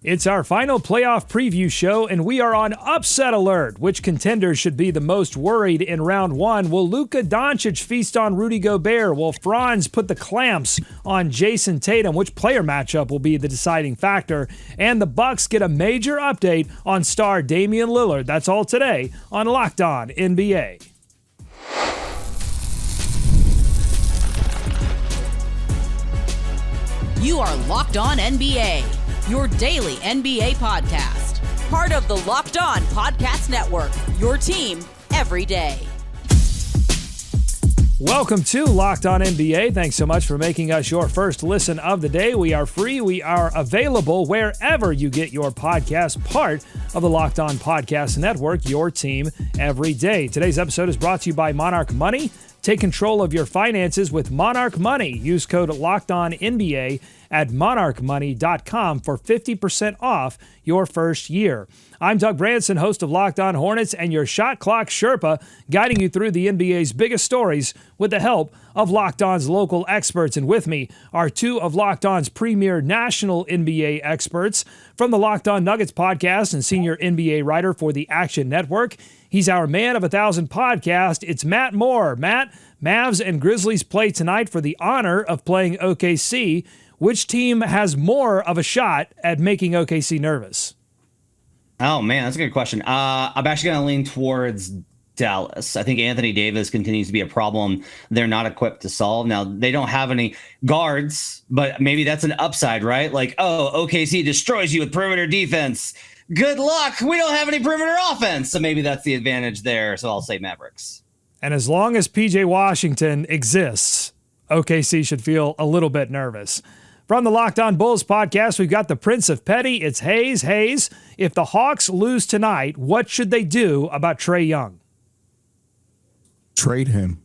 It's our final playoff preview show, and we are on upset alert. Which contenders should be the most worried in round one? Will Luka Doncic feast on Rudy Gobert? Will Franz put the clamps on Jason Tatum? Which player matchup will be the deciding factor? And the Bucks get a major update on star Damian Lillard. That's all today on Locked On NBA. You are Locked On NBA, your daily NBA podcast. Part of the Locked On Podcast Network, your team every day. Welcome to Locked On NBA. Thanks so much for making us your first listen of the day. We are free. We are available wherever you get your podcast, part of the Locked On Podcast Network, your team every day. Today's episode is brought to you by Monarch Money. Take control of your finances with Monarch Money. Use code LOCKEDONNBA at monarchmoney.com for 50% off your first year. I'm Doug Branson, host of Locked On Hornets and your Shot Clock Sherpa, guiding you through the NBA's biggest stories with the help of Locked On's local experts. And with me are two of Locked On's premier national NBA experts from the Locked On Nuggets podcast and senior NBA writer for the Action Network. He's our man of 1,000 podcast. It's Matt Moore. Matt, Mavs and Grizzlies play tonight for the honor of playing OKC. Which team has more of a shot at making OKC nervous? Oh, man, that's a good question. I'm actually going to lean towards Dallas. I think Anthony Davis continues to be a problem they're not equipped to solve. Now, they don't have any guards, but maybe that's an upside, right? Like, oh, OKC destroys you with perimeter defense. Good luck. We don't have any perimeter offense. So maybe that's the advantage there. So I'll say Mavericks. And as long as PJ Washington exists, OKC should feel a little bit nervous. From the Locked On Bulls podcast, we've got the Prince of Petty. It's Haize. Haize, if the Hawks lose tonight, what should they do about Trae Young? Trade him.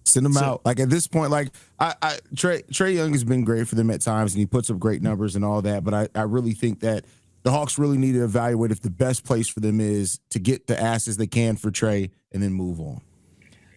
Send him out. Like at this point, like Trae Young has been great for them at times, and he puts up great numbers and all that. But I really think that the Hawks really need to evaluate if the best place for them is to get the asses they can for Trae and then move on.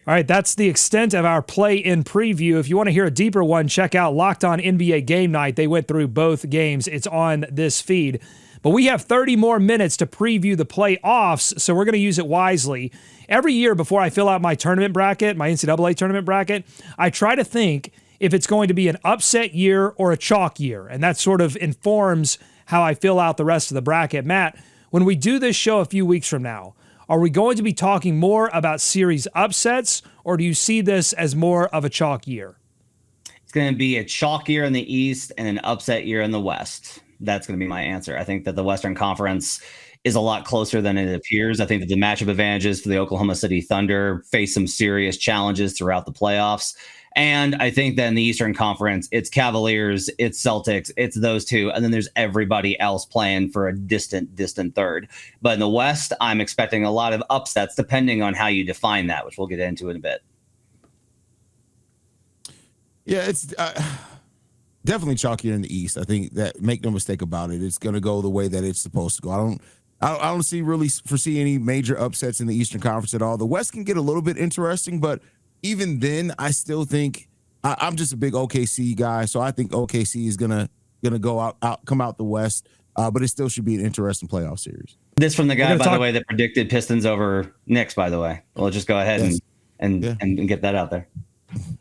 All right, that's the extent of our play-in preview. If you want to hear a deeper one, check out Locked On NBA Game Night. They went through both games. It's on this feed. But we have 30 more minutes to preview the playoffs, so we're going to use it wisely. Every year before I fill out my tournament bracket, my NCAA tournament bracket, I try to think if it's going to be an upset year or a chalk year, and that sort of informs how I fill out the rest of the bracket. Matt, when we do this show a few weeks from now, are we going to be talking more about series upsets, or do you see this as more of a chalk year? It's going to be a chalk year in the East and an upset year in the West. That's going to be my answer. I think that the Western Conference is a lot closer than it appears. I think that the matchup advantages for the Oklahoma City Thunder face some serious challenges throughout the playoffs. And I think that in the Eastern Conference, it's Cavaliers, it's Celtics, it's those two. And then there's everybody else playing for a distant third. But in the West, I'm expecting a lot of upsets depending on how you define that, which we'll get into in a bit. Yeah, it's definitely chalkier in the East. I think that, make no mistake about it, it's going to go the way that it's supposed to go. I don't foresee any major upsets in the Eastern Conference at all. The West can get a little bit interesting, but even then, I still think I'm just a big OKC guy, so I think OKC is gonna go come out the West, but it still should be an interesting playoff series. This from the guy, by the way, that predicted Pistons over Knicks. By the way, we'll just go ahead and get that out there.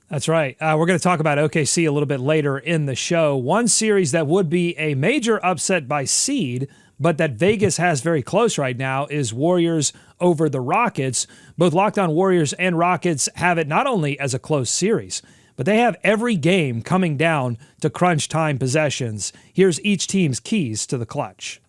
That's right. We're going to talk about OKC a little bit later in the show. One series that would be a major upset by seed, but that Vegas has very close right now, is Warriors over the Rockets. Both Locked On Warriors and Rockets have it not only as a close series, but they have every game coming down to crunch time possessions. Here's each team's keys to the clutch.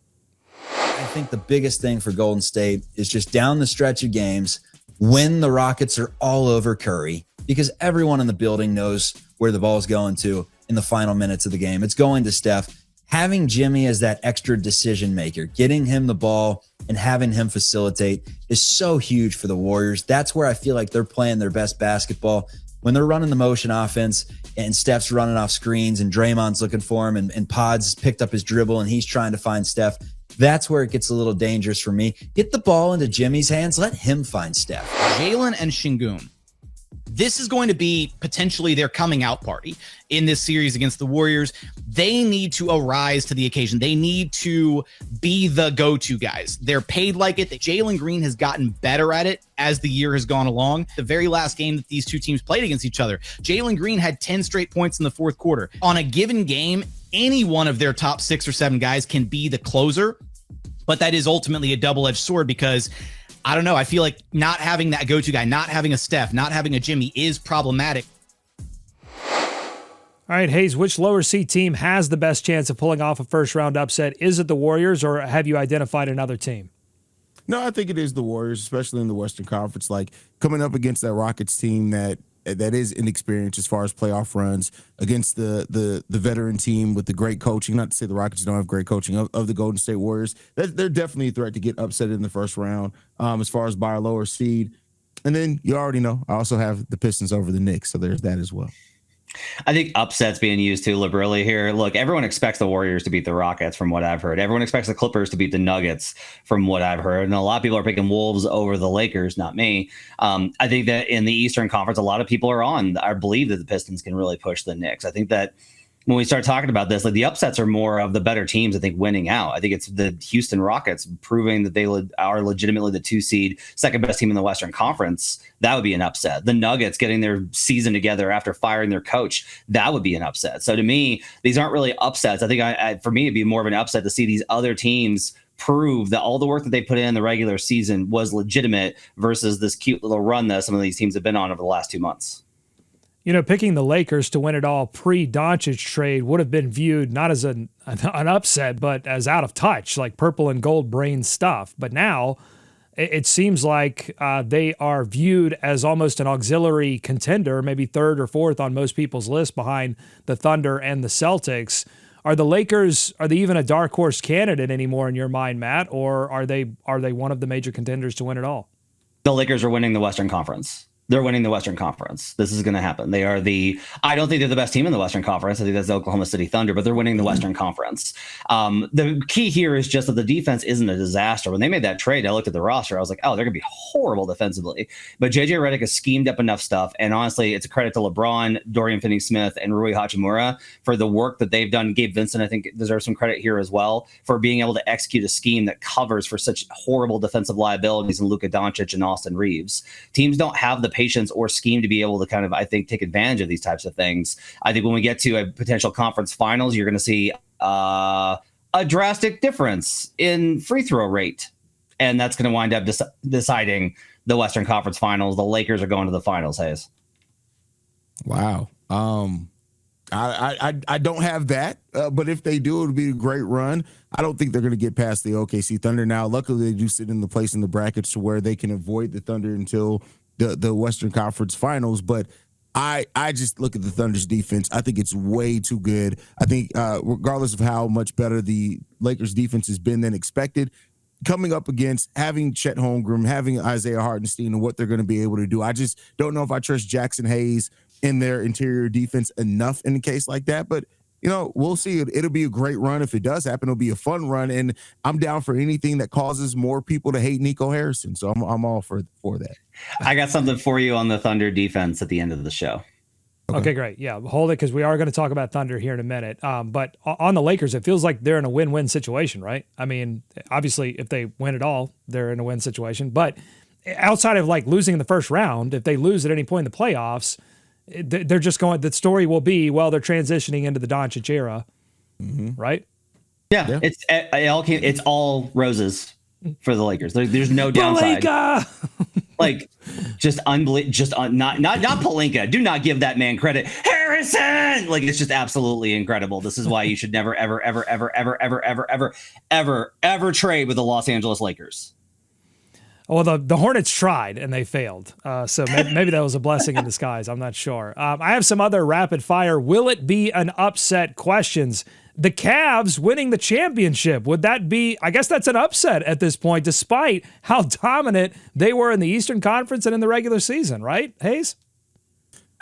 I think the biggest thing for Golden State is just down the stretch of games when the Rockets are all over Curry, because everyone in the building knows where the ball is going to in the final minutes of the game. It's going to Steph. Having Jimmy as that extra decision maker, getting him the ball and having him facilitate is so huge for the Warriors. That's where I feel like they're playing their best basketball. When they're running the motion offense and Steph's running off screens and Draymond's looking for him and Pods picked up his dribble and he's trying to find Steph, that's where it gets a little dangerous for me. Get the ball into Jimmy's hands. Let him find Steph. Jalen and Şengün. this is going to be potentially their coming out party in this series against the Warriors. They need to arise to the occasion. They need to be the go-to guys. They're paid like it. Jalen Green has gotten better at it as the year has gone along. The very last game that these two teams played against each other, Jalen Green had 10 straight points in the fourth quarter. On a given game, any one of their top 6 or 7 guys can be the closer, but that is ultimately a double-edged sword because I don't know. I feel like not having that go-to guy, not having a Steph, not having a Jimmy is problematic. All right, Haize, which lower seed team has the best chance of pulling off a first-round upset? Is it the Warriors, or have you identified another team? No, I think it is the Warriors, especially in the Western Conference. Like coming up against that Rockets team that is inexperienced as far as playoff runs, against the veteran team with the great coaching. Not to say the Rockets don't have great coaching of the Golden State Warriors. They're definitely a threat to get upset in the first round as far as by a lower seed. And then you already know I also have the Pistons over the Knicks, so there's that as well. I think upsets being used too liberally here. Look, everyone expects the Warriors to beat the Rockets from what I've heard. Everyone expects the Clippers to beat the Nuggets from what I've heard. And a lot of people are picking Wolves over the Lakers, not me. I think that in the Eastern Conference, a lot of people I believe that the Pistons can really push the Knicks. I think that when we start talking about this, like the upsets are more of the better teams, I think, winning out. I think it's the Houston Rockets proving that they are legitimately the 2 seed, second best team in the Western Conference. That would be an upset. The Nuggets getting their season together after firing their coach, that would be an upset. So to me, these aren't really upsets. I think for me, it'd be more of an upset to see these other teams prove that all the work that they put in the regular season was legitimate versus this cute little run that some of these teams have been on over the last 2 months. You know, picking the Lakers to win it all pre-Doncic trade would have been viewed not as an upset, but as out of touch, like purple and gold brain stuff. But now it seems like they are viewed as almost an auxiliary contender, maybe 3rd or 4th on most people's list behind the Thunder and the Celtics. Are the Lakers, are they even a dark horse candidate anymore in your mind, Matt, or are they one of the major contenders to win it all? The Lakers are winning the Western Conference. They're winning the Western Conference. This is going to happen. I don't think they're the best team in the Western Conference. I think that's the Oklahoma City Thunder, but they're winning the Western Conference. The key here is just that the defense isn't a disaster. When they made that trade, I looked at the roster. I was like, oh, they're going to be horrible defensively. But JJ Redick has schemed up enough stuff. And honestly, it's a credit to LeBron, Dorian Finney-Smith, and Rui Hachimura for the work that they've done. Gabe Vincent, I think, deserves some credit here as well for being able to execute a scheme that covers for such horrible defensive liabilities in Luka Doncic and Austin Reeves. Teams don't have the patience or scheme to be able to kind of, I think, take advantage of these types of things. I think when we get to a potential conference finals, you're going to see a drastic difference in free throw rate. And that's going to wind up deciding the Western Conference Finals. The Lakers are going to the finals, Haize. Wow. I don't have that, but if they do, it'll be a great run. I don't think they're going to get past the OKC Thunder now. Luckily, they do sit in the place in the brackets to where they can avoid the Thunder until the Western Conference Finals. But I just look at the Thunder's defense. I think it's way too good. I think regardless of how much better the Lakers defense has been than expected, coming up against having Chet Holmgren, having Isaiah Hartenstein, and what they're going to be able to do, I just don't know if I trust Jackson Hayes in their interior defense enough in a case like that. But you know, we'll see. It'll be a great run if it does happen. It'll be a fun run, and I'm down for anything that causes more people to hate Nico Harrison. So I'm all for that. I got something for you on the Thunder defense at the end of the show. Okay, great. Yeah, hold it, because we are going to talk about Thunder here in a minute. But on the Lakers, it feels like they're in a win-win situation, right? I mean, obviously, if they win it all, they're in a win situation. But outside of like losing in the first round, if they lose at any point in the playoffs, they're just going, the story will be, well, they're transitioning into the Doncic era, right? Yeah. It's all roses for the Lakers. There's no downside. Like, just unbelievable. Not Pelinka. Do not give that man credit. Harrison. Like, it's just absolutely incredible. This is why you should never, ever, ever, ever, ever, ever, ever, ever, ever, ever trade with the Los Angeles Lakers. Well, the Hornets tried and they failed. So maybe that was a blessing in disguise. I'm not sure. I have some other rapid fire. Will it be an upset questions? The Cavs winning the championship. Would that be, I guess that's an upset at this point, despite how dominant they were in the Eastern Conference and in the regular season, right, Haize?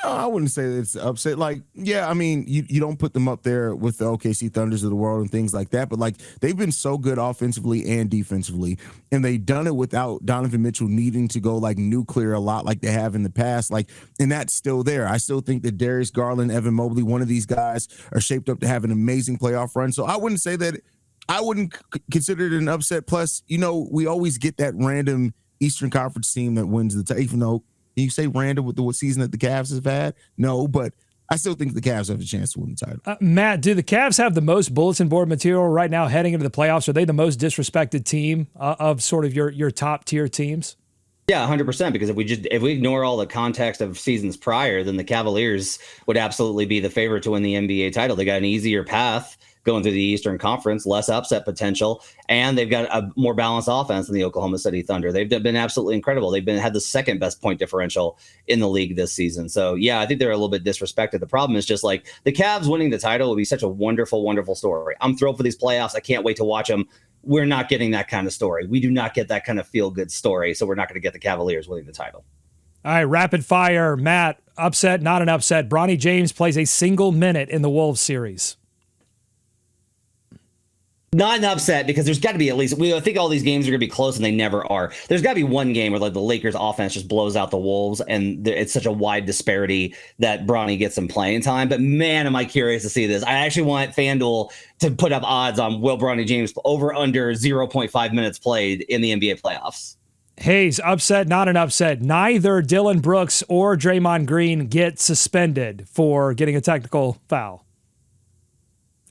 No, I wouldn't say that it's upset. Like, yeah, I mean, you don't put them up there with the OKC Thunders of the world and things like that, but like they've been so good offensively and defensively, and they've done it without Donovan Mitchell needing to go like nuclear a lot like they have in the past. Like, and that's still there. I still think that Darius, Garland, Evan Mobley, one of these guys are shaped up to have an amazing playoff run. So I wouldn't say that. I wouldn't consider it an upset. Plus, we always get that random Eastern Conference team that wins the title, even though. Can you say random with the season that the Cavs have had? No, but I still think the Cavs have a chance to win the title. Matt, do the Cavs have the most bulletin board material right now heading into the playoffs? Are they the most disrespected team of sort of your top tier teams? Yeah, 100%. Because if we ignore all the context of seasons prior, then the Cavaliers would absolutely be the favorite to win the NBA title. They got an easier path going through the Eastern Conference, less upset potential, and they've got a more balanced offense than the Oklahoma City Thunder. They've been absolutely incredible. They've had the second best point differential in the league this season. So yeah, I think they're a little bit disrespected. The problem is just like the Cavs winning the title would be such a wonderful, wonderful story. I'm thrilled for these playoffs. I can't wait to watch them. We're not getting that kind of story. We do not get that kind of feel-good story, so we're not going to get the Cavaliers winning the title. All right, rapid fire. Matt, upset, not an upset. Bronny James plays a single minute in the Wolves series. Not an upset, because there's got to be at least, I think all these games are going to be close, and they never are. There's got to be one game where like the Lakers offense just blows out the Wolves, and it's such a wide disparity that Bronny gets some playing time. But man, am I curious to see this. I actually want FanDuel to put up odds on will Bronny James over under 0.5 minutes played in the NBA playoffs. Haize, upset, not an upset. Neither Dylan Brooks or Draymond Green get suspended for getting a technical foul.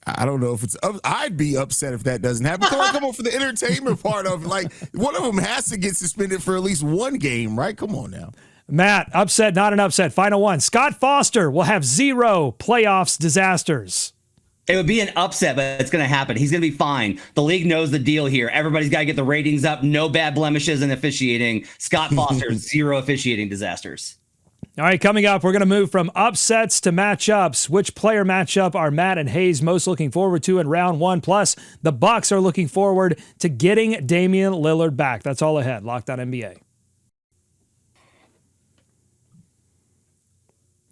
I don't know if it's I'd be upset if that doesn't happen. Come on, for the entertainment part of it. Like, one of them has to get suspended for at least one game, right? Come on now. Matt, upset, not an upset. Final one. Scott Foster will have 0 playoffs disasters. It would be an upset, but it's going to happen. He's going to be fine. The league knows the deal here. Everybody's got to get the ratings up. No bad blemishes in officiating. Scott Foster, 0 officiating disasters. All right, coming up, we're going to move from upsets to matchups. Which player matchup are Matt and Haize most looking forward to in round 1? Plus, the Bucks are looking forward to getting Damian Lillard back. That's all ahead. Locked On NBA.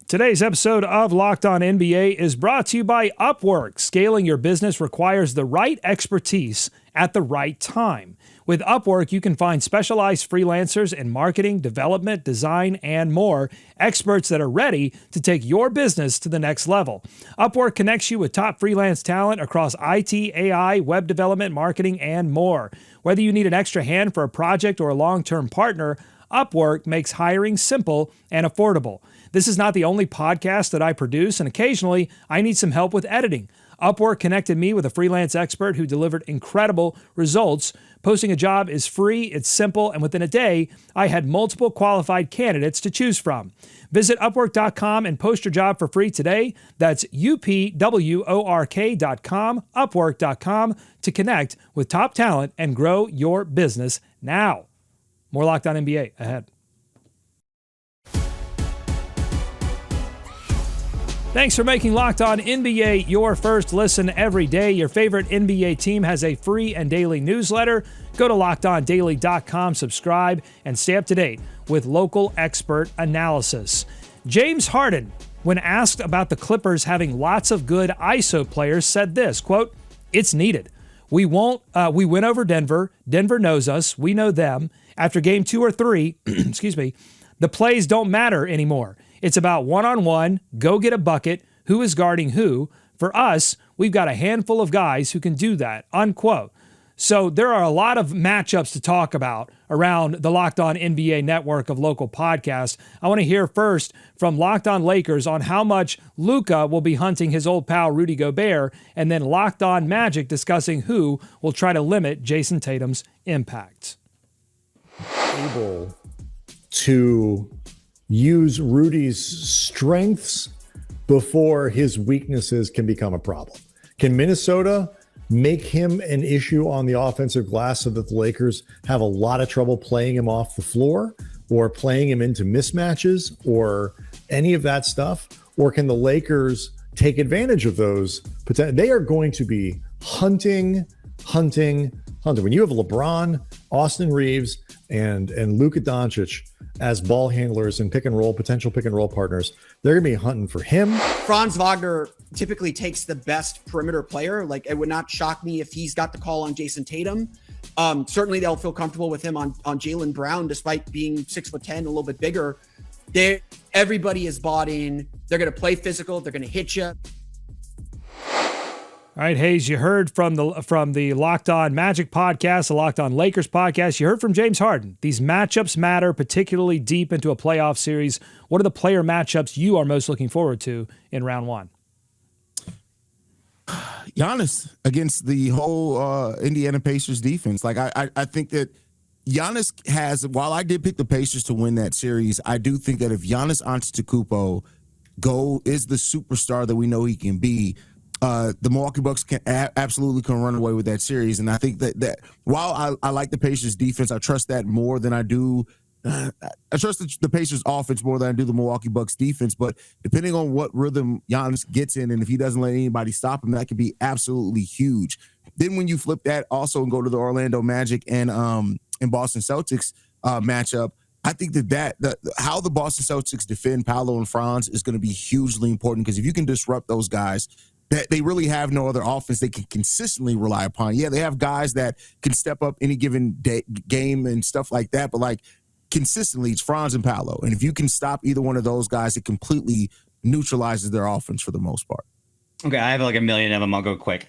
Today's episode of Locked On NBA is brought to you by Upwork. Scaling your business requires the right expertise at the right time. With Upwork, you can find specialized freelancers in marketing, development, design, and more, experts that are ready to take your business to the next level. Upwork connects you with top freelance talent across IT, AI, web development, marketing, and more. Whether you need an extra hand for a project or a long-term partner, Upwork makes hiring simple and affordable. This is not the only podcast that I produce, and occasionally I need some help with editing. Upwork connected me with a freelance expert who delivered incredible results. Posting a job is free, it's simple, and within a day, I had multiple qualified candidates to choose from. Visit Upwork.com and post your job for free today. That's UPWORK.com, Upwork.com, to connect with top talent and grow your business now. More Locked On NBA ahead. Thanks for making Locked On NBA your first listen every day. Your favorite NBA team has a free and daily newsletter. Go to LockedOnDaily.com, subscribe, and stay up to date with local expert analysis. James Harden, when asked about the Clippers having lots of good ISO players, said this, quote, "It's needed. We win over Denver. Denver knows us. We know them. After game 2 or 3, the plays don't matter anymore. It's about one-on-one, go get a bucket, who is guarding who. For us, we've got a handful of guys who can do that," unquote. So there are a lot of matchups to talk about around the Locked On NBA network of local podcasts. I want to hear first from Locked On Lakers on how much Luka will be hunting his old pal Rudy Gobert, and then Locked On Magic discussing who will try to limit Jason Tatum's impact. Able to use Rudy's strengths before his weaknesses can become a problem. Can Minnesota make him an issue on the offensive glass so that the Lakers have a lot of trouble playing him off the floor or playing him into mismatches or any of that stuff? Or can the Lakers take advantage of those? They are going to be hunting. When you have LeBron, Austin Reeves, and Luka Doncic as ball handlers and potential pick and roll partners. They're going to be hunting for him. Franz Wagner typically takes the best perimeter player. Like, it would not shock me if he's got the call on Jason Tatum. Certainly they'll feel comfortable with him on Jalen Brown, despite being 6'10", a little bit bigger. Everybody is bought in. They're going to play physical. They're going to hit you. All right, Haize, you heard from the Locked On Magic podcast, the Locked On Lakers podcast. You heard from James Harden. These matchups matter, particularly deep into a playoff series. What are the player matchups you are most looking forward to in round one? Giannis against the whole Indiana Pacers defense. Like, I think that Giannis has, while I did pick the Pacers to win that series, I do think that if Giannis Antetokounmpo is the superstar that we know he can be, the Milwaukee Bucks absolutely can run away with that series. And I think that while I like the Pacers defense, I trust that more than I do. I trust the Pacers offense more than I do the Milwaukee Bucks defense. But depending on what rhythm Giannis gets in, and if he doesn't let anybody stop him, that could be absolutely huge. Then when you flip that also and go to the Orlando Magic and Boston Celtics matchup, I think that how the Boston Celtics defend Paolo and Franz is going to be hugely important, because if you can disrupt those guys, that they really have no other offense they can consistently rely upon. Yeah, they have guys that can step up any given game and stuff like that, but like consistently, it's Franz and Paolo. And if you can stop either one of those guys, it completely neutralizes their offense for the most part. Okay, I have like a million of them. I'll go quick.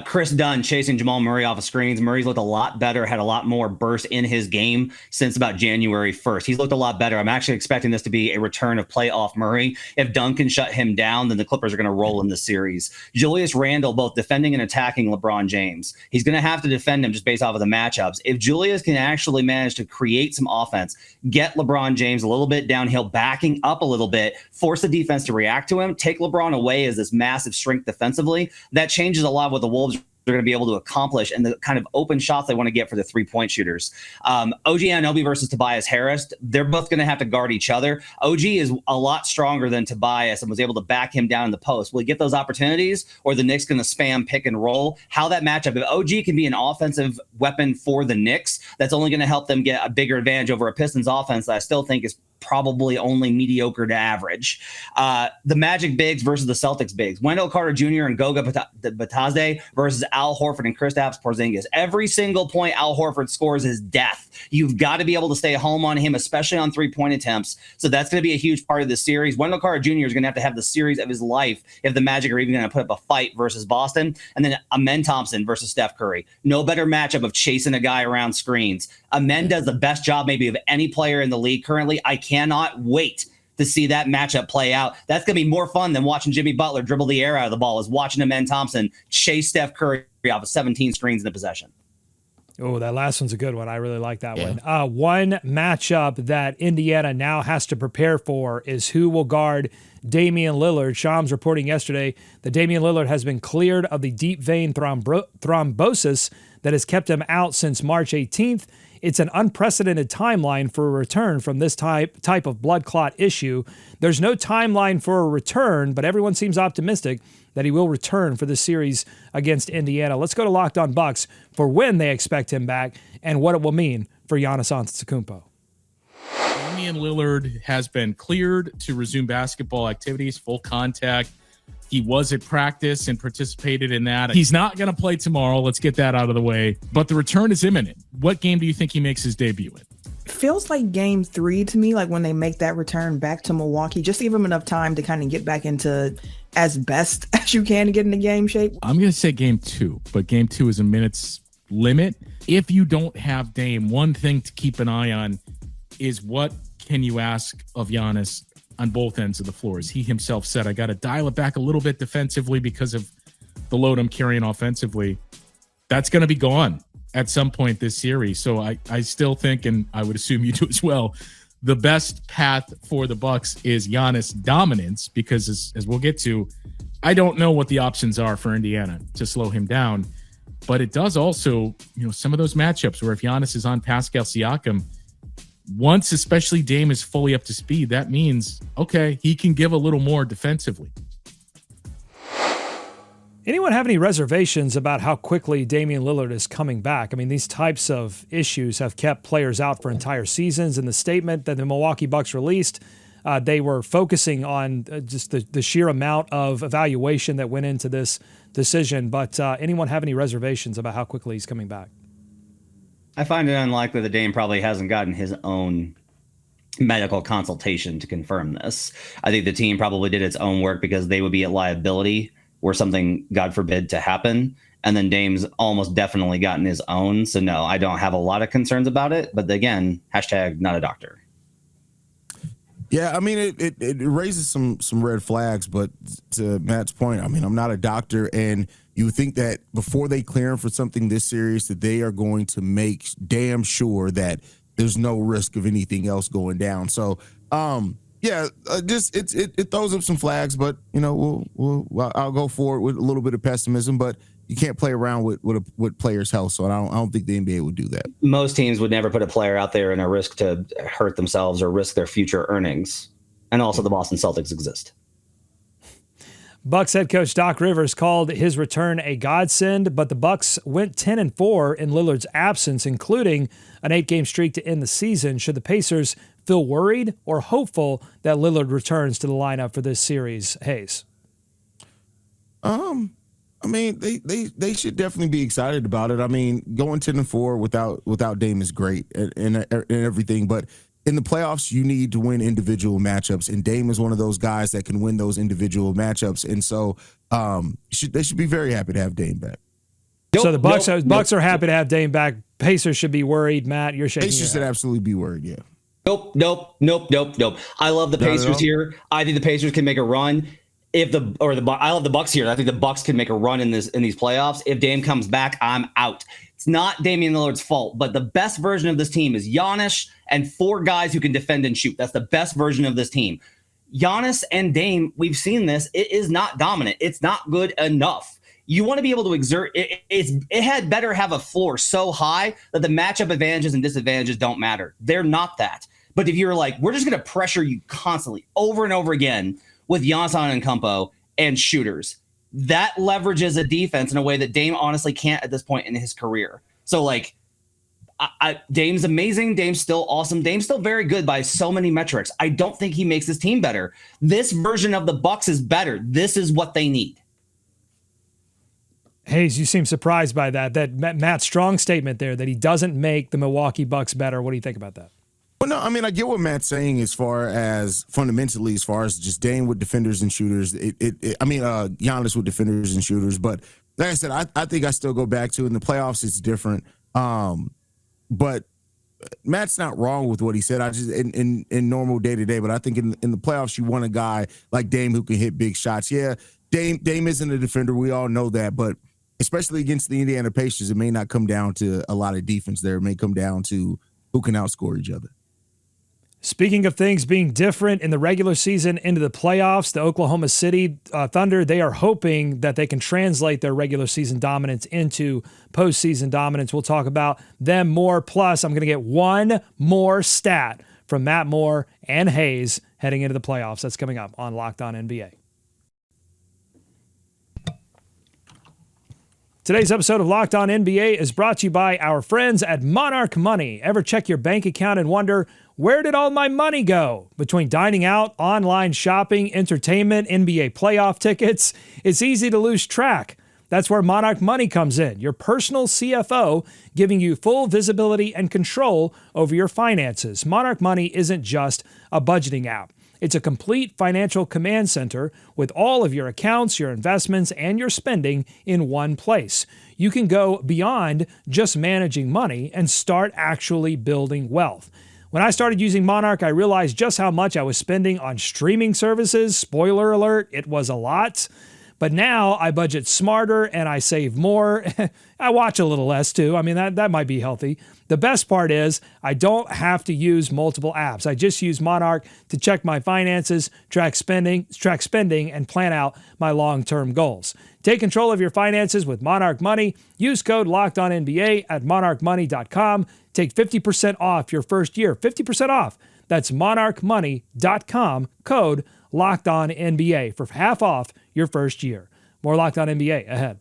Chris Dunn chasing Jamal Murray off of screens. Murray's looked a lot better, had a lot more burst in his game since about January 1st. He's looked a lot better. I'm actually expecting this to be a return of playoff Murray. If Dunn can shut him down, then the Clippers are going to roll in the series. Julius Randle, both defending and attacking LeBron James. He's going to have to defend him just based off of the matchups. If Julius can actually manage to create some offense, get LeBron James a little bit downhill, backing up a little bit, force the defense to react to him, take LeBron away as this massive strength defensively, that changes a lot of what the Wolves are going to be able to accomplish and the kind of open shots they want to get for the three-point shooters. OG Anunoby versus Tobias Harris, they're both going to have to guard each other. OG is a lot stronger than Tobias and was able to back him down in the post. Will he get those opportunities, or the Knicks going to spam pick and roll? How that matchup, if OG can be an offensive weapon for the Knicks, that's only going to help them get a bigger advantage over a Pistons offense that I still think is probably only mediocre to average. The Magic bigs versus the Celtics bigs. Wendell Carter Jr. and Goga Batadze versus Al Horford and Kristaps Porzingis. Every single point Al Horford scores is death. You've got to be able to stay home on him, especially on three-point attempts. So that's going to be a huge part of the series. Wendell Carter Jr. is going to have the series of his life if the Magic are even going to put up a fight versus Boston. And then Amen Thompson versus Steph Curry. No better matchup of chasing a guy around screens. Amen does the best job maybe of any player in the league currently. I cannot wait to see that matchup play out. That's going to be more fun than watching Jimmy Butler dribble the air out of the ball, is watching Amen Thompson chase Steph Curry off of 17 screens in the possession. Oh, that last one's a good one. I really like that one. One matchup that Indiana now has to prepare for is who will guard Damian Lillard. Shams reporting yesterday that Damian Lillard has been cleared of the deep vein thrombosis that has kept him out since March 18th. It's an unprecedented timeline for a return from this type of blood clot issue. There's no timeline for a return, but everyone seems optimistic that he will return for the series against Indiana. Let's go to Locked On Bucks for when they expect him back and what it will mean for Giannis Antetokounmpo. Damian Lillard has been cleared to resume basketball activities, full contact. He was at practice and participated in that. He's not going to play tomorrow. Let's get that out of the way. But the return is imminent. What game do you think he makes his debut in? Feels like game 3 to me, like when they make that return back to Milwaukee. Just to give him enough time to kind of get back into as best as you can to get into game shape. I'm going to say game 2, but game 2 is a minutes limit. If you don't have Dame, one thing to keep an eye on is what can you ask of Giannis on both ends of the floor. As he himself said, I got to dial it back a little bit defensively because of the load I'm carrying offensively. That's going to be gone at some point this series. So I still think, and I would assume you do as well, the best path for the Bucks is Giannis dominance, because as we'll get to, I don't know what the options are for Indiana to slow him down. But it does also, some of those matchups where if Giannis is on Pascal Siakam, once especially Dame is fully up to speed, that means, okay, he can give a little more defensively. Anyone have any reservations about how quickly Damian Lillard is coming back? I mean, these types of issues have kept players out for entire seasons. In the statement that the Milwaukee Bucks released, they were focusing on just the sheer amount of evaluation that went into this decision. But anyone have any reservations about how quickly he's coming back? I find it unlikely that Dame probably hasn't gotten his own medical consultation to confirm this. I think the team probably did its own work because they would be at liability were something, God forbid, to happen. And then Dame's almost definitely gotten his own. So no, I don't have a lot of concerns about it. But again, hashtag not a doctor. Yeah, I mean, it raises some red flags. But to Matt's point, I mean, I'm not a doctor. And you would think that before they clear him for something this serious, that they are going to make damn sure that there's no risk of anything else going down. So, yeah, just it throws up some flags, but you know I'll go forward with a little bit of pessimism, but you can't play around with players' health, so I don't think the NBA would do that. Most teams would never put a player out there in a risk to hurt themselves or risk their future earnings, and also the Boston Celtics exist. Bucks head coach Doc Rivers called his return a godsend, but the Bucks went 10-4 in Lillard's absence, including an 8-game streak to end the season. Should the Pacers feel worried or hopeful that Lillard returns to the lineup for this series, Haize? I mean, they should definitely be excited about it. I mean, going 10-4 without Dame is great and everything, but in the playoffs, you need to win individual matchups, and Dame is one of those guys that can win those individual matchups. And so they should be very happy to have Dame back. So the Bucks are happy to have Dame back. Pacers should be worried. Matt, you're shaking. Pacers should absolutely be worried. Yeah. Nope. I love the Pacers here. I think the Pacers can make a run. I love the Bucks here. I think the Bucks can make a run in these playoffs. If Dame comes back, I'm out. It's not Damian Lillard's fault, but the best version of this team is Giannis and 4 guys who can defend and shoot. That's the best version of this team. Giannis and Dame, we've seen this. It is not dominant. It's not good enough. You want to be able to exert it. It had better have a floor so high that the matchup advantages and disadvantages don't matter. They're not that. But if you're like, we're just going to pressure you constantly over and over again with Giannis Antetokounmpo and shooters, that leverages a defense in a way that Dame honestly can't at this point in his career. So like, Dame's amazing. Dame's still awesome. Dame's still very good by so many metrics. I don't think he makes his team better. This version of the Bucks is better. This is what they need. Haize, you seem surprised by that Matt's strong statement there that he doesn't make the Milwaukee Bucks better. What do you think about that? Well, no, I mean, I get what Matt's saying as far as fundamentally, as far as just Dame with defenders and shooters. Giannis with defenders and shooters. But like I said, I think I still go back to in the playoffs, it's different. But Matt's not wrong with what he said. I just in normal day to day, but I think in the playoffs, you want a guy like Dame who can hit big shots. Yeah, Dame isn't a defender. We all know that, but especially against the Indiana Pacers, it may not come down to a lot of defense there. It may come down to who can outscore each other. Speaking of things being different in the regular season into the playoffs, the Oklahoma City Thunder, they are hoping that they can translate their regular season dominance into postseason dominance. We'll talk about them more. Plus, I'm going to get one more stat from Matt Moore and Haize heading into the playoffs. That's coming up on Locked On NBA. Today's episode of Locked On NBA is brought to you by our friends at Monarch Money. Ever check your bank account and wonder, where did all my money go? Between dining out, online shopping, entertainment, NBA playoff tickets, it's easy to lose track. That's where Monarch Money comes in, your personal CFO, giving you full visibility and control over your finances. Monarch Money isn't just a budgeting app. It's a complete financial command center with all of your accounts, your investments, and your spending in one place. You can go beyond just managing money and start actually building wealth. When I started using Monarch, I realized just how much I was spending on streaming services. Spoiler alert, it was a lot. But now I budget smarter and I save more. I watch a little less too. I mean, that might be healthy. The best part is I don't have to use multiple apps. I just use Monarch to check my finances, track spending, and plan out my long-term goals. Take control of your finances with Monarch Money. Use code LOCKEDONNBA at monarchmoney.com. Take 50% off your first year. 50% off. That's monarchmoney.com. Code LOCKEDONNBA for half off your first year. More Locked On NBA ahead.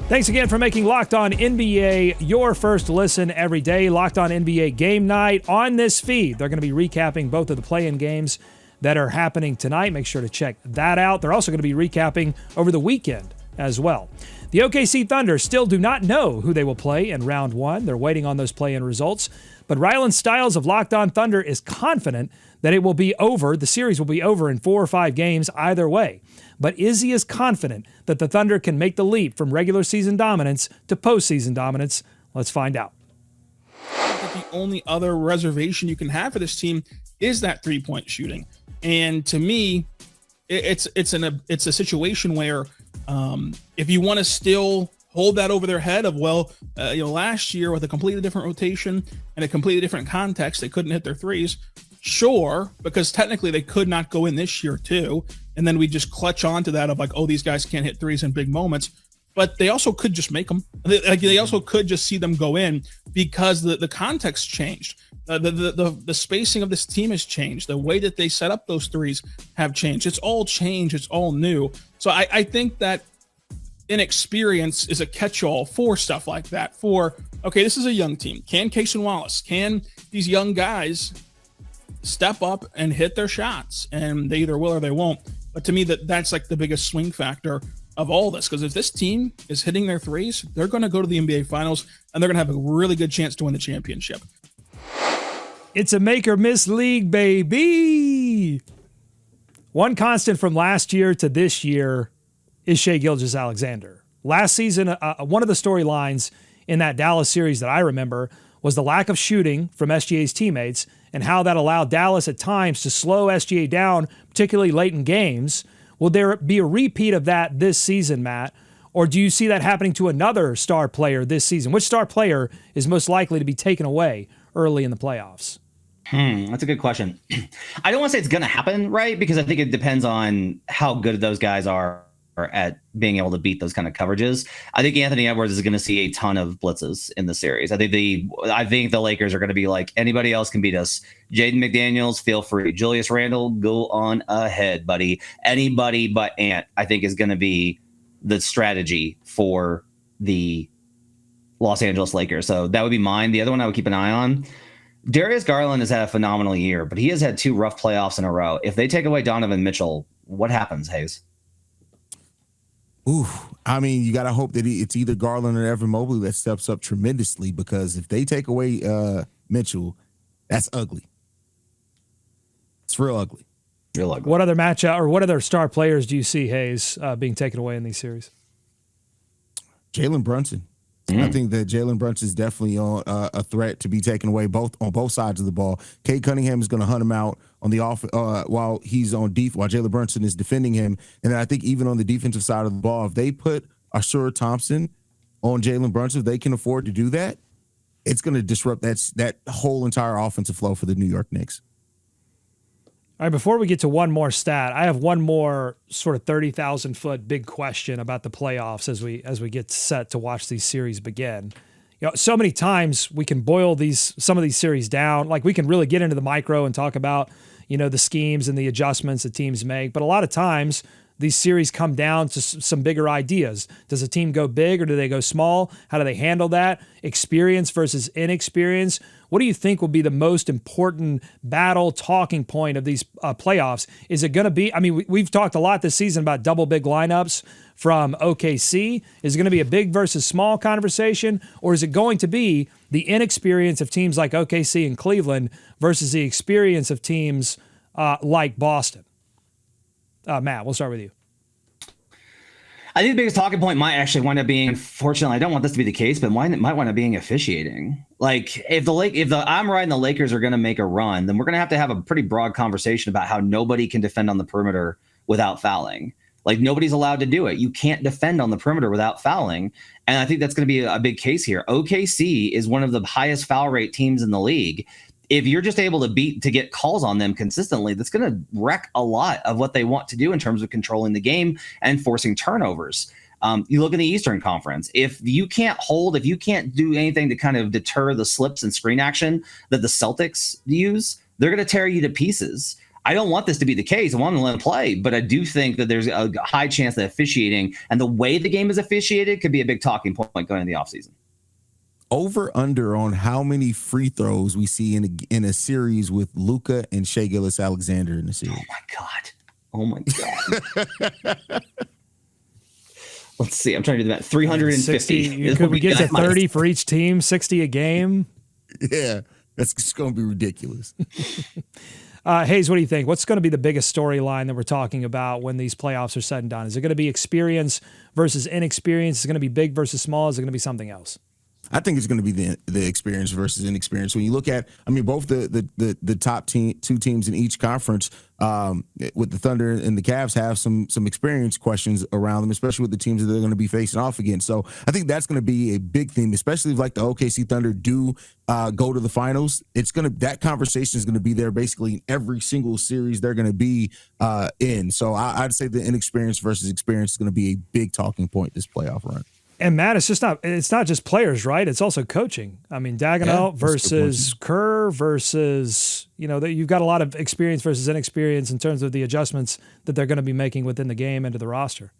Thanks again for making Locked On NBA your first listen every day. Locked On NBA Game Night on this feed. They're going to be recapping both of the play-in games that are happening tonight. Make sure to check that out. They're also going to be recapping over the weekend as well. The OKC Thunder still do not know who they will play in round one. They're waiting on those play-in results. But Rylan Stiles of Locked On Thunder is confident that it will be over. The series will be over in 4 or 5 games either way. But is he as confident that the Thunder can make the leap from regular season dominance to postseason dominance? Let's find out. The only other reservation you can have for this team is that 3-point shooting. And to me, it's a situation where if you want to still hold that over their head of, last year with a completely different rotation and a completely different context, they couldn't hit their threes. Sure, because technically they could not go in this year too. And then we just clutch onto that of like, oh, these guys can't hit threes in big moments. But they also could just make them. They also could just see them go in because the context changed. The spacing of this team has changed. The way that they set up those threes have changed. It's all changed. It's all new. So I think that Inexperience is a catch-all for stuff like that. For, okay, this is a young team. Can Case and Wallace, can these young guys step up and hit their shots? And they either will or they won't. But to me, that's like the biggest swing factor of all this, because if this team is hitting their threes, they're going to go to the NBA Finals and they're going to have a really good chance to win the championship. It's a make or miss league, baby. One constant from last year to this year is Shai Gilgeous-Alexander. Last season, one of the storylines in that Dallas series that I remember was the lack of shooting from SGA's teammates and how that allowed Dallas at times to slow SGA down, particularly late in games. Will there be a repeat of that this season, Matt? Or do you see that happening to another star player this season? Which star player is most likely to be taken away early in the playoffs? That's a good question. I don't want to say it's going to happen, right? Because I think it depends on how good those guys are at being able to beat those kind of coverages. I think Anthony Edwards is going to see a ton of blitzes in the series. I think the Lakers are going to be like, anybody else can beat us. Jaden McDaniels, feel free. Julius Randle, go on ahead, buddy. Anybody but Ant, I think, is going to be the strategy for the Los Angeles Lakers. So that would be mine. The other one I would keep an eye on, Darius Garland has had a phenomenal year, but he has had 2 rough playoffs in a row. If they take away Donovan Mitchell, what happens, Haize? Ooh, I mean, you got to hope that it's either Garland or Evan Mobley that steps up tremendously, because if they take away Mitchell, that's ugly. It's real ugly. Real ugly. What other matchup or what other star players do you see, Haize, being taken away in these series? Jalen Brunson. I think that Jalen Brunson is definitely on a threat to be taken away on both sides of the ball. Cade Cunningham is going to hunt him out on the off while he's on while Jalen Brunson is defending him. And then I think even on the defensive side of the ball, if they put Ashura Thompson on Jalen Brunson, if they can afford to do that, it's going to disrupt that whole entire offensive flow for the New York Knicks. All right, before we get to one more stat, I have one more sort of 30,000-foot big question about the playoffs as we get set to watch these series begin. You know, so many times we can boil some of these series down. Like, we can really get into the micro and talk about, the schemes and the adjustments that teams make. But a lot of times these series come down to some bigger ideas. Does a team go big or do they go small? How do they handle that? Experience versus inexperience. What do you think will be the most important battle talking point of these playoffs? Is it going to be, we've talked a lot this season about double big lineups from OKC. Is it going to be a big versus small conversation? Or is it going to be the inexperience of teams like OKC and Cleveland versus the experience of teams like Boston? Matt, we'll start with you. I think the biggest talking point might actually wind up being, fortunately, I don't want this to be the case, but might wind up being officiating. Like, if I'm riding the Lakers are going to make a run, then we're going to have a pretty broad conversation about how nobody can defend on the perimeter without fouling. Like, nobody's allowed to do it. You can't defend on the perimeter without fouling. And I think that's going to be a big case here. OKC is one of the highest foul rate teams in the league. If you're just able to get calls on them consistently, that's going to wreck a lot of what they want to do in terms of controlling the game and forcing turnovers. You look in the Eastern Conference. If you can't do anything to kind of deter the slips and screen action that the Celtics use, they're going to tear you to pieces. I don't want this to be the case. I want them to let them play, but I do think that there's a high chance that officiating and the way the game is officiated could be a big talking point going into the offseason. Over under on how many free throws we see in a series with Luka and Shai Gilgeous-Alexander in the series. Oh my God. Let's see. I'm trying to do that. 350. Could we get to 30 for each team? 60 a game? Yeah, that's just going to be ridiculous. Haize, what do you think? What's going to be the biggest storyline that we're talking about when these playoffs are said and done? Is it going to be experience versus inexperience? Is it going to be big versus small? Is it going to be something else? I think it's going to be the experience versus inexperience. When you look at, both the top two teams in each conference, with the Thunder and the Cavs, have some experience questions around them, especially with the teams that they're going to be facing off against. So I think that's going to be a big theme, especially if like the OKC Thunder do go to the finals. That conversation is going to be there basically in every single series they're going to be in. So I'd say the inexperience versus experience is going to be a big talking point this playoff run. And Matt, it's not just players, right? It's also coaching. I mean, Daigneault versus Kerr versus, you've got a lot of experience versus inexperience in terms of the adjustments that they're going to be making within the game and to the roster.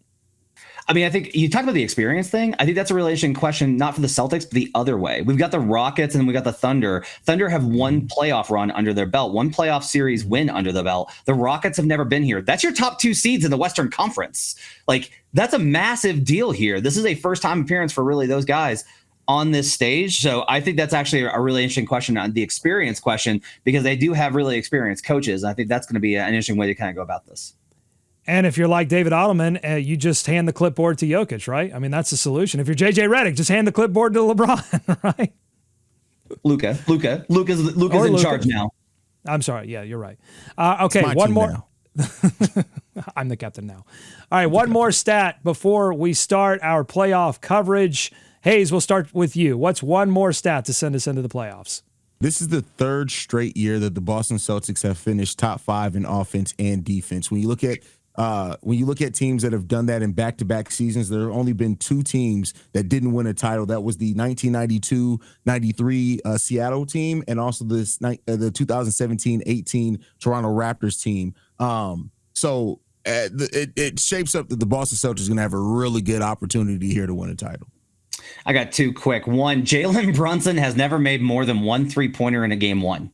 I mean, I think you talk about the experience thing. I think that's a really interesting question, not for the Celtics, but the other way. We've got the Rockets and we got the Thunder. Thunder have one playoff run under their belt, one playoff series win under the belt. The Rockets have never been here. That's your top two seeds in the Western Conference. Like, that's a massive deal here. This is a first-time appearance for really those guys on this stage. So I think that's actually a really interesting question on the experience question, because they do have really experienced coaches. I think that's going to be an interesting way to kind of go about this. And if you're like David Ottoman, you just hand the clipboard to Jokic, right? I mean, that's the solution. If you're JJ Redick, just hand the clipboard to LeBron, right? Luka's in charge now. I'm sorry. Yeah, you're right. Okay, one more. I'm the captain now. All right, one more stat before we start our playoff coverage. Haize, we'll start with you. What's one more stat to send us into the playoffs? This is the third straight year that the Boston Celtics have finished top 5 in offense and defense. When you look at teams that have done that in back-to-back seasons, there have only been 2 teams that didn't win a title. That was the 1992-93 Seattle team, and also the 2017-18 Toronto Raptors team. So it shapes up that the Boston Celtics is going to have a really good opportunity here to win a title. I got 2 quick. One, Jalen Brunson has never made more than 1 3-pointer in a game 1.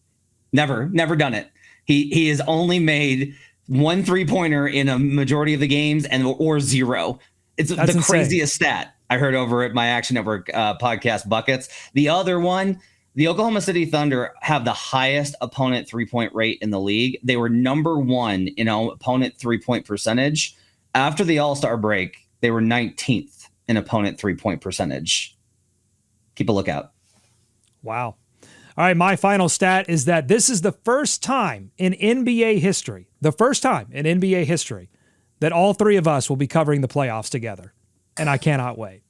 Never done it. He has only made 1 3-pointer in a majority of the games or 0. That's the insane. Craziest stat I heard over at my Action Network podcast Buckets. The other one, the Oklahoma City Thunder have the highest opponent 3-point rate in the league. They were number 1 in opponent 3-point percentage. After the All-Star break, they were 19th in opponent 3-point percentage. Keep a lookout. Wow. All right, my final stat is that this is the first time in NBA history, that all 3 of us will be covering the playoffs together. And I cannot wait.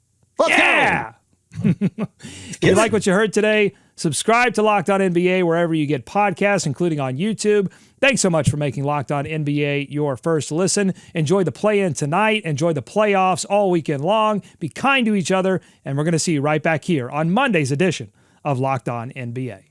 Yeah! If you like what you heard today, subscribe to Locked On NBA wherever you get podcasts, including on YouTube. Thanks so much for making Locked On NBA your first listen. Enjoy the play-in tonight. Enjoy the playoffs all weekend long. Be kind to each other, and we're going to see you right back here on Monday's edition of Locked On NBA.